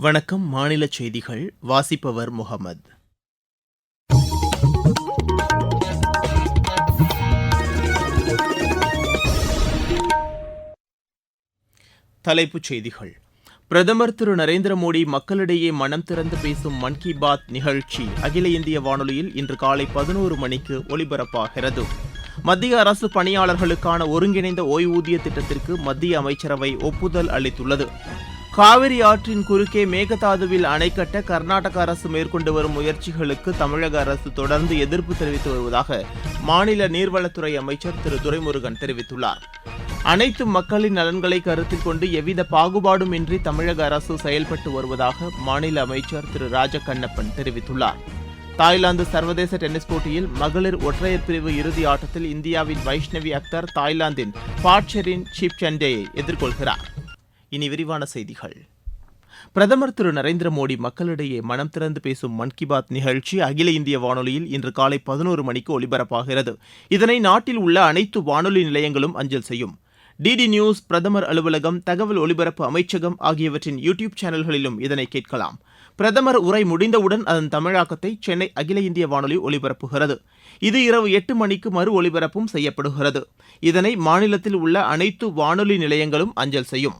வணக்கம். மாநில செய்திகள் வாசிப்பவர் முகமது. தலைப்புச் செய்திகள். பிரதமர் திரு நரேந்திர மோடி மக்களிடையே மனம் திறந்து பேசும் மன் கி பாத் நிகழ்ச்சி அகில இந்திய வானொலியில் இன்று காலை 11 மணிக்கு ஒலிபரப்பாகிறது. மத்திய அரசு பணியாளர்களுக்கான ஒருங்கிணைந்த ஓய்வூதிய திட்டத்திற்கு மத்திய அமைச்சரவை ஒப்புதல் அளித்துள்ளது. காவிரி ஆற்றின் குறுக்கே மேகதாதுவில் அணை கட்ட கர்நாடக அரசு மேற்கொண்டு வரும் முயற்சிகளுக்கு தமிழக அரசு தொடர்ந்து எதிர்ப்பு தெரிவித்து வருவதாக மாநில நீர்வளத்துறை அமைச்சர் திரு துரைமுருகன் தெரிவித்துள்ளார். அனைத்து மக்களின் நலன்களை கருத்தில் கொண்டு எவ்வித பாகுபாடும் இன்றி தமிழக அரசு செயல்பட்டு வருவதாக மாநில அமைச்சர் திரு ராஜகண்ணப்பன் தெரிவித்துள்ளார். தாய்லாந்து சர்வதேச டென்னிஸ் போட்டியில் மகளிர் ஒற்றையர் பிரிவு இறுதி ஆட்டத்தில் இந்தியாவின் வைஷ்ணவி அக்தர் தாய்லாந்தின் பாட்செரின் சிப்சண்டேயை எதிர்கொள்கிறார். இனி விரிவான செய்திகள். பிரதமர் திரு நரேந்திர மோடி மக்களிடையே மனம் திறந்து பேசும் மன் கி பாத் நிகழ்ச்சி அகில இந்திய வானொலியில் இன்று காலை 11 மணிக்கு ஒலிபரப்பாகிறது. இதனை நாட்டில் உள்ள அனைத்து வானொலி நிலையங்களும் அஞ்சல் செய்யும். டிடி நியூஸ், பிரதமர் அலுவலகம், தகவல் ஒலிபரப்பு அமைச்சகம் ஆகியவற்றின் யூடியூப் சேனல்களிலும் இதனை கேட்கலாம். பிரதமர் உரை முடிந்தவுடன் அதன் தமிழாக்கத்தை சென்னை அகில இந்திய வானொலி ஒலிபரப்புகிறது. இது இரவு 8 மணிக்கு மறு ஒலிபரப்பும் செய்யப்படுகிறது. இதனை மாநிலத்தில் உள்ள அனைத்து வானொலி நிலையங்களும் அஞ்சல் செய்யும்.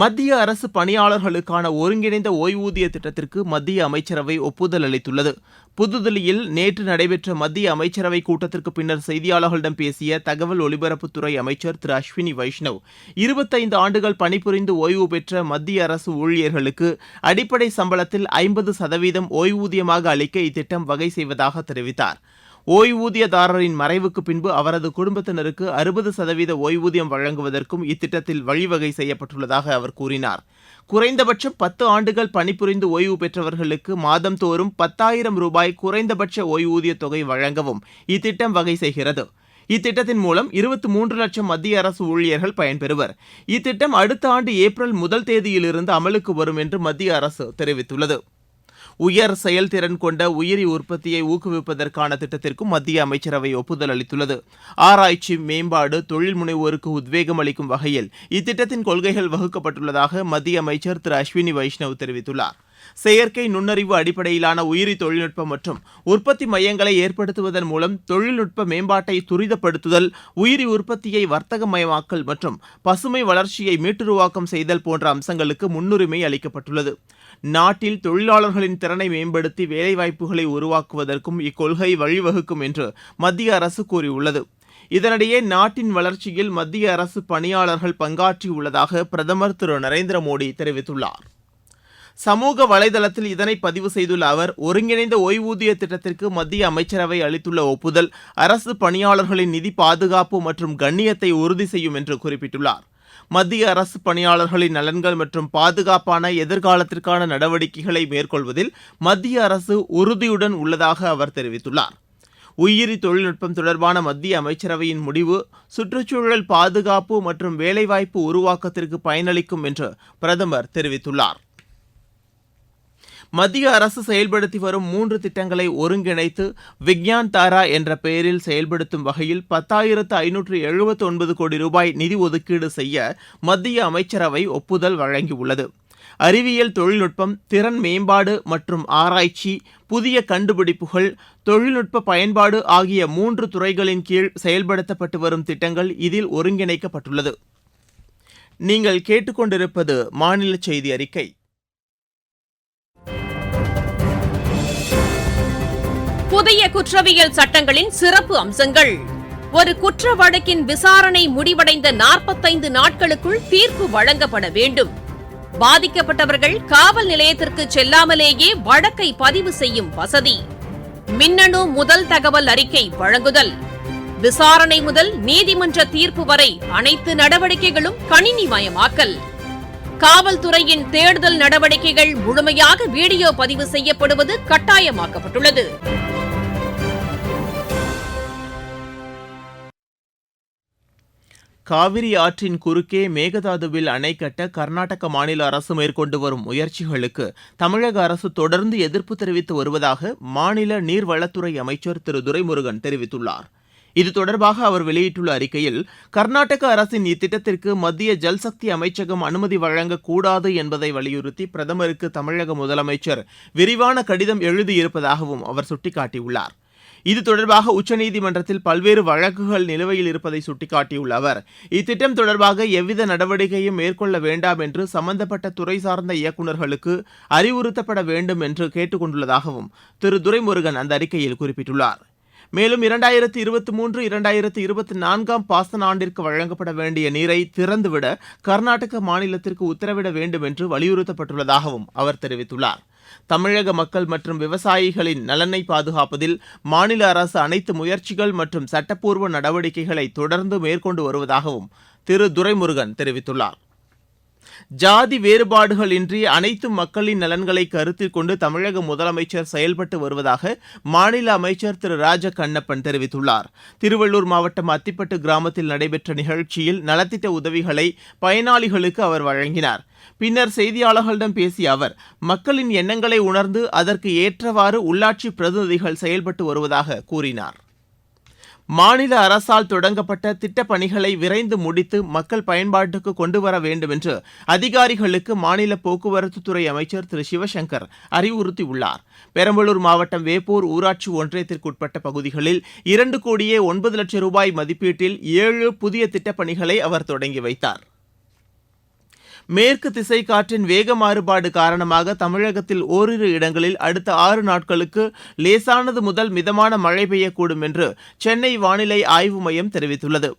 மத்திய அரசு பணியாளர்களுக்கான ஒருங்கிணைந்த ஓய்வூதிய திட்டத்திற்கு மத்திய அமைச்சரவை ஒப்புதல் அளித்துள்ளது. புதுதில்லியில் நேற்று நடைபெற்ற மத்திய அமைச்சரவை கூட்டத்திற்கு பின்னர் செய்தியாளர்களிடம் பேசிய தகவல் ஒலிபரப்புத்துறை அமைச்சர் திரு அஸ்வினி வைஷ்ணவ், 25 ஆண்டுகள் பணிபுரிந்து ஓய்வு பெற்ற மத்திய அரசு ஊழியர்களுக்கு அடிப்படை சம்பளத்தில் 50% ஓய்வூதியமாக அளிக்க இத்திட்டம் வகை செய்வதாக தெரிவித்தார். ஓய்வூதியதாரரின் மறைவுக்கு பின்பு அவரது குடும்பத்தினருக்கு 60% ஓய்வூதியம் வழங்குவதற்கும் இத்திட்டத்தில் வழிவகை செய்யப்பட்டுள்ளதாக அவர் கூறினார். குறைந்தபட்சம் 10 ஆண்டுகள் பணிபுரிந்து ஓய்வு பெற்றவர்களுக்கு மாதந்தோறும் 10,000 ரூபாய் குறைந்தபட்ச ஓய்வூதிய தொகை வழங்கவும் இத்திட்டம் வகை செய்கிறது. இத்திட்டத்தின் மூலம் 23 லட்சம் மத்திய அரசு ஊழியர்கள் பயன்பெறுவர். இத்திட்டம் அடுத்த ஆண்டு ஏப்ரல் 1 தேதியிலிருந்து அமலுக்கு வரும் என்று மத்திய அரசு தெரிவித்துள்ளது. உயர் செயல்திறன் கொண்ட உயிரி உற்பத்தியை ஊக்குவிப்பதற்கான திட்டத்திற்கும் மத்திய அமைச்சரவை ஒப்புதல் அளித்துள்ளது. ஆராய்ச்சி, மேம்பாடு, தொழில் முனைவோருக்கு உத்வேகம் அளிக்கும் வகையில் இத்திட்டத்தின் கொள்கைகள் வகுக்கப்பட்டுள்ளதாக மத்திய அமைச்சர் திரு அஸ்வினி வைஷ்ணவ் தெரிவித்துள்ளார். செயற்கை நுண்ணறிவு அடிப்படையிலான உயிரி தொழில்நுட்பம் மற்றும் உற்பத்தி மையங்களை ஏற்படுத்துவதன் மூலம் தொழில்நுட்ப மேம்பாட்டை துரிதப்படுத்துதல், உயிரி உற்பத்தியை வர்த்தகமயமாக்கல் மற்றும் பசுமை வளர்ச்சியை மீட்டுருவாக்கம் செய்தல் போன்ற அம்சங்களுக்கு முன்னுரிமை அளிக்கப்பட்டுள்ளது. நாட்டில் தொழிலாளர்களின் திறனை மேம்படுத்தி வேலைவாய்ப்புகளை உருவாக்குவதற்கும் இக்கொள்கை வழிவகுக்கும் என்று மத்திய அரசு கூறியுள்ளது. இதனிடையே நாட்டின் வளர்ச்சியில் மத்திய அரசு பணியாளர்கள் பங்காற்றியுள்ளதாக பிரதமர் திரு நரேந்திர மோடி தெரிவித்துள்ளார். சமூக வலைதளத்தில் இதனை பதிவு செய்துள்ள அவர், ஒருங்கிணைந்த ஓய்வூதிய திட்டத்திற்கு மத்திய அமைச்சரவை அளித்துள்ள ஒப்புதல் அரசு பணியாளர்களின் நிதி பாதுகாப்பு மற்றும் கண்ணியத்தை உறுதி செய்யும் என்று குறிப்பிட்டுள்ளார். மத்திய அரசு பணியாளர்களின் நலன்கள் மற்றும் பாதுகாப்பான எதிர்காலத்திற்கான நடவடிக்கைகளை மேற்கொள்வதில் மத்திய அரசு உறுதியுடன் உள்ளதாக அவர் தெரிவித்துள்ளார். உயிரி தொழில்நுட்பம் தொடர்பான மத்திய அமைச்சரவையின் முடிவு சுற்றுச்சூழல் பாதுகாப்பு மற்றும் வேலைவாய்ப்பு உருவாக்கத்திற்கு பயனளிக்கும் என்று பிரதமர் தெரிவித்துள்ளார். மத்திய அரசு செயல்படுத்தி வரும் 3 திட்டங்களை ஒருங்கிணைத்து விக்யான் தாரா என்ற பெயரில் செயல்படுத்தும் வகையில் 10,579 கோடி ரூபாய் நிதி ஒதுக்கீடு செய்ய மத்திய அமைச்சரவை ஒப்புதல் வழங்கியுள்ளது. அறிவியல் தொழில்நுட்பம், திறன் மேம்பாடு மற்றும் ஆராய்ச்சி, புதிய கண்டுபிடிப்புகள், தொழில்நுட்ப பயன்பாடு ஆகிய 3 துறைகளின் கீழ் செயல்படுத்தப்பட்டு வரும் திட்டங்கள் இதில் ஒருங்கிணைக்கப்பட்டுள்ளது. நீங்கள் கேட்டுக்கொண்டிருப்பது மாநில செய்தி அறிக்கை. புதிய குற்றவியல் சட்டங்களின் சிறப்பு அம்சங்கள். ஒரு குற்ற வழக்கின் விசாரணை முடிவடைந்த 45 நாட்களுக்குள் தீர்ப்பு வழங்கப்பட வேண்டும். பாதிக்கப்பட்டவர்கள் காவல் நிலையத்திற்கு செல்லாமலேயே வழக்கை பதிவு செய்யும் வசதி. மின்னணு முதல் தகவல் அறிக்கை வழங்குதல். விசாரணை முதல் நீதிமன்ற தீர்ப்பு வரை அனைத்து நடவடிக்கைகளும் கணினிமயமாக்கல். காவல்துறையின் தேடுதல் நடவடிக்கைகள் முழுமையாக வீடியோ பதிவு செய்யப்படுவது கட்டாயமாக்கப்பட்டுள்ளது. காவிரி ஆற்றின் குறுக்கே மேகதாதுவில் அணை கட்ட கர்நாடக மாநில அரசு மேற்கொண்டு வரும் முயற்சிகளுக்கு தமிழக அரசு தொடர்ந்து எதிர்ப்பு தெரிவித்து வருவதாக மாநில நீர்வளத்துறை அமைச்சர் திரு துரைமுருகன் தெரிவித்துள்ளார். இது தொடர்பாக அவர் வெளியிட்டுள்ள அறிக்கையில், கர்நாடக அரசின் இத்திட்டத்திற்கு மத்திய ஜல்சக்தி அமைச்சகம் அனுமதி வழங்கக்கூடாது என்பதை வலியுறுத்தி பிரதமருக்கு தமிழக முதலமைச்சர் விரிவான கடிதம் எழுதியிருப்பதாகவும் அவர் சுட்டிக்காட்டியுள்ளார். இது தொடர்பாக உச்சநீதிமன்றத்தில் பல்வேறு வழக்குகள் நிலுவையில் இருப்பதை சுட்டிக்காட்டியுள்ள அவர், இத்திட்டம் தொடர்பாக எவ்வித நடவடிக்கையும் மேற்கொள்ள வேண்டாம் என்று சம்பந்தப்பட்ட துறை சார்ந்த இயக்குநர்களுக்கு அறிவுறுத்தப்பட வேண்டும் என்று கேட்டுக் கொண்டுள்ளதாகவும் திரு துரைமுருகன் அந்த அறிக்கையில் குறிப்பிட்டுள்ளார். மேலும் 2023-2024 பாசன ஆண்டிற்கு வழங்கப்பட வேண்டிய நீரை திறந்துவிட கர்நாடக மாநிலத்திற்கு உத்தரவிட வேண்டும் என்று வலியுறுத்தப்பட்டுள்ளதாகவும் அவர் தெரிவித்துள்ளார். தமிழக மக்கள் மற்றும் விவசாயிகளின் நலனை பாதுகாப்பதில் மாநில அரசு அனைத்து முயற்சிகள் மற்றும் சட்டப்பூர்வ நடவடிக்கைகளை தொடர்ந்து மேற்கொண்டு வருவதாகவும் திரு துரைமுருகன் தெரிவித்துள்ளார். ஜாதி வேறுபாடுகள் இன்றி அனைத்து மக்களின் நலன்களை கருத்தில் கொண்டு தமிழக முதலமைச்சர் செயல்பட்டு வருவதாக மாநில அமைச்சர் திரு ராஜ கண்ணப்பன் தெரிவித்துள்ளார். திருவள்ளூர் மாவட்டம் அத்திப்பட்டு கிராமத்தில் நடைபெற்ற நிகழ்ச்சியில் நலத்திட்ட உதவிகளை பயனாளிகளுக்கு அவர் வழங்கினார். பின்னர் செய்தியாளர்களிடம் பேசிய அவர், மக்களின் எண்ணங்களை உணர்ந்து அதற்கு ஏற்றவாறு உள்ளாட்சி பிரதிநிதிகள் செயல்பட்டு வருவதாக கூறினார். மாநில அரசால் தொடங்கப்பட்ட திட்டப் பணிகளை விரைந்து முடித்து மக்கள் பயன்பாட்டுக்கு கொண்டு வர வேண்டும் என்று அதிகாரிகளுக்கு மாநில போக்குவரத்துத்துறை அமைச்சர் திரு சிவசங்கர் அறிவுறுத்தியுள்ளார். பெரம்பலூர் மாவட்டம் வேப்பூர் ஊராட்சி ஒன்றியத்திற்குட்பட்ட பகுதிகளில் 2,09,00,000 ரூபாய் மதிப்பீட்டில் 7 புதிய திட்டப் பணிகளை அவர் தொடங்கி வைத்தார். மேற்கு திசை காற்றின் வேக மாறுபாடு காரணமாக தமிழகத்தில் ஓரிரு இடங்களில் அடுத்த 6 நாட்களுக்கு லேசானது முதல் மிதமான மழை பெய்யக்கூடும் என்று சென்னை வானிலை ஆய்வு மையம் தெரிவித்துள்ளது.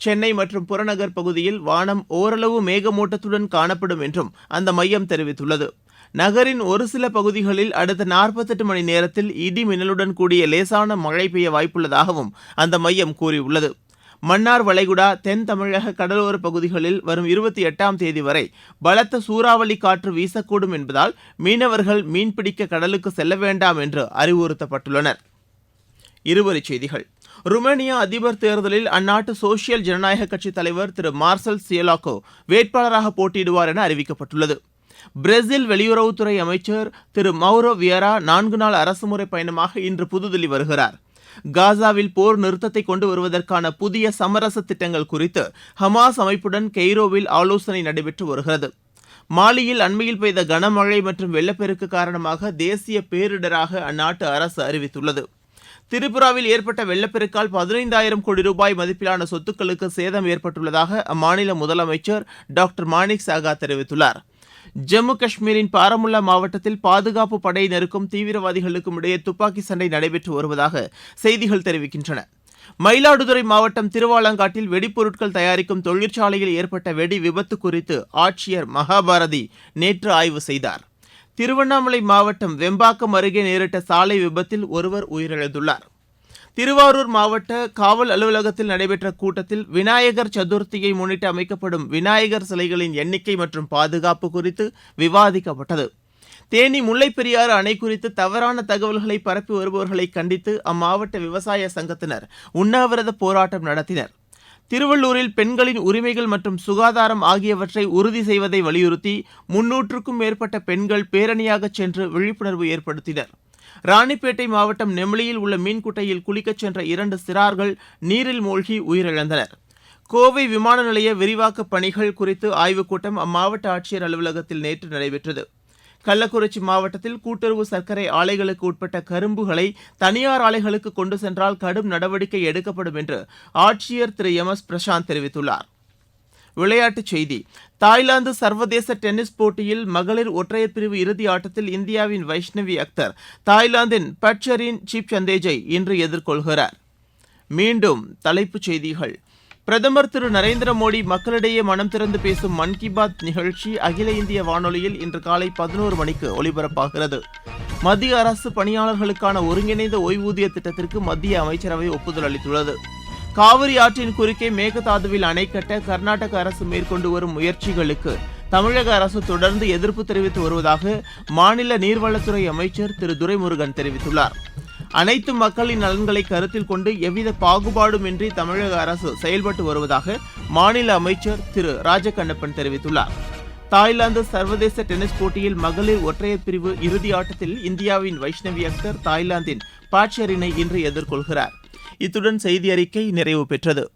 சென்னை மற்றும் புறநகர் பகுதியில் வானம் ஓரளவு மேகமூட்டத்துடன் காணப்படும் என்றும் அந்த மையம் தெரிவித்துள்ளது. நகரின் ஒரு சில பகுதிகளில் அடுத்த 48 மணி நேரத்தில் இடி மின்னலுடன் கூடிய லேசான மழை பெய்ய வாய்ப்புள்ளதாகவும் அந்த மையம் கூறியுள்ளது. மன்னார் வளைகுடா, தென் தமிழக கடலோர பகுதிகளில் வரும் 28ஆம் தேதி வரை பலத்த சூறாவளி காற்று வீசக்கூடும் என்பதால் மீனவர்கள் மீன்பிடிக்க கடலுக்கு செல்ல வேண்டாம் என்று அறிவுறுத்தப்பட்டுள்ளனர். இருவரிச் செய்திகள். ருமேனியா அதிபர் தேர்தலில் அந்நாட்டு சோசியல் ஜனநாயக கட்சித் தலைவர் திரு மார்சல் சியலாக்கோ வேட்பாளராக போட்டியிடுவார் என அறிவிக்கப்பட்டுள்ளது. பிரேசில் வெளியுறவுத்துறை அமைச்சர் திரு மௌரோ வியரா 4 நாள் அரசுமுறை பயணமாக இன்று புதுதில்லி வருகிறார். காசாவில் போர் நிறுத்தத்தை கொண்டு வருவதற்கான புதிய சமரச திட்டங்கள் குறித்து ஹமாஸ் அமைப்புடன் கெய்ரோவில் ஆலோசனை நடைபெற்று வருகிறது. மாலியில் அண்மையில் பெய்த கனமழை மற்றும் வெள்ளப்பெருக்கு காரணமாக தேசிய பேரிடராக அந்நாட்டு அரசு அறிவித்துள்ளது. திரிபுராவில் ஏற்பட்ட வெள்ளப்பெருக்கால் 15,000 கோடி ரூபாய் மதிப்பிலான சொத்துக்களுக்கு சேதம் ஏற்பட்டுள்ளதாக அம்மாநில முதலமைச்சர் டாக்டர் மாணிக் சாகா தெரிவித்துள்ளார். ஜம்மு காஷ்மீரின் பாரமுல்லா மாவட்டத்தில் பாதுகாப்பு படையினருக்கும் தீவிரவாதிகளுக்கும் இடையே துப்பாக்கி சண்டை நடைபெற்று வருவதாக செய்திகள் தெரிவிக்கின்றன. மயிலாடுதுறை மாவட்டம் திருவாலங்காட்டில் வெடிப்பொருட்கள் தயாரிக்கும் தொழிற்சாலையில் ஏற்பட்ட வெடி விபத்து குறித்து ஆட்சியர் மகாபாரதி நேற்று ஆய்வு செய்தார். திருவண்ணாமலை மாவட்டம் வெம்பாக்கம் அருகே நேரிட்ட சாலை விபத்தில் ஒருவர் உயிரிழந்துள்ளார். திருவாரூர் மாவட்ட காவல் அலுவலகத்தில் நடைபெற்ற கூட்டத்தில் விநாயகர் சதுர்த்தியை முன்னிட்டு அமைக்கப்படும் விநாயகர் சிலைகளின் எண்ணிக்கை மற்றும் பாதுகாப்பு குறித்து விவாதிக்கப்பட்டது. தேனி முல்லைப்பெரியாறு அணை குறித்து தவறான தகவல்களை பரப்பி வருபவர்களை கண்டித்து அம்மாவட்ட விவசாய சங்கத்தினர் உண்ணாவிரத போராட்டம் நடத்தினர். திருவள்ளூரில் பெண்களின் உரிமைகள் மற்றும் சுகாதாரம் ஆகியவற்றை உறுதி செய்வதை வலியுறுத்தி 300க்கும் மேற்பட்ட பெண்கள் பேரணியாக சென்று விழிப்புணர்வு ஏற்படுத்தினர். ராணிப்பேட்டை மாவட்டம் நெமிலியில் உள்ள மீன்குட்டையில் குளிக்கச் சென்ற 2 சிறார்கள் நீரில் மூழ்கி உயிரிழந்தனர். கோவை விமான நிலைய விரிவாக்கப் பணிகள் குறித்து ஆய்வுக் கூட்டம் அம்மாவட்ட ஆட்சியர் அலுவலகத்தில் நேற்று நடைபெற்றது. கள்ளக்குறிச்சி மாவட்டத்தில் கூட்டுறவு சர்க்கரை ஆலைகளுக்கு உட்பட்ட கரும்புகளை தனியார் ஆலைகளுக்கு கொண்டு சென்றால் கடும் நடவடிக்கை எடுக்கப்படும் என்று ஆட்சியர் திரு எம் எஸ் பிரசாந்த் தெரிவித்துள்ளார். விளையாட்டுச் செய்தி. தாய்லாந்து சர்வதேச டென்னிஸ் போட்டியில் மகளிர் ஒற்றையர் பிரிவு இறுதி ஆட்டத்தில் இந்தியாவின் வைஷ்ணவி அக்தர் தாய்லாந்தின் பட்சரின் சீப்சந்தேஜை இன்று எதிர்கொள்கிறார். மீண்டும் தலைப்புச் செய்திகள். பிரதமர் திரு நரேந்திர மோடி மக்களிடையே மனம் திறந்து பேசும் மன் கி பாத் நிகழ்ச்சி அகில இந்திய வானொலியில் இன்று காலை 11 மணிக்கு ஒலிபரப்பாகிறது. மத்திய அரசு பணியாளர்களுக்கான ஒருங்கிணைந்த ஓய்வூதிய திட்டத்திற்கு மத்திய அமைச்சரவை ஒப்புதல் அளித்துள்ளது. காவிரி ஆற்றின் குறுக்கே மேகதாதுவில் அணை கட்ட கர்நாடக அரசு மேற்கொண்டு வரும் முயற்சிகளுக்கு தமிழக அரசு தொடர்ந்து எதிர்ப்பு தெரிவித்து வருவதாக மாநில நீர்வளத்துறை அமைச்சர் திரு துரைமுருகன் தெரிவித்துள்ளார். அனைத்து மக்களின் நலன்களை கருத்தில் கொண்டு எவ்வித பாகுபாடுமின்றி தமிழக அரசு செயல்பட்டு வருவதாக மாநில அமைச்சர் திரு ராஜகண்ணப்பன் தெரிவித்துள்ளார். தாய்லாந்து சர்வதேச டென்னிஸ் போட்டியில் மகளிர் ஒற்றையர் பிரிவு இறுதி ஆட்டத்தில் இந்தியாவின் வைஷ்ணவி அக்தர் தாய்லாந்தின் பாட்சரினை இன்று எதிர்கொள்கிறார். இத்துடன் செய்தி அறிக்கை நிறைவு பெற்றது.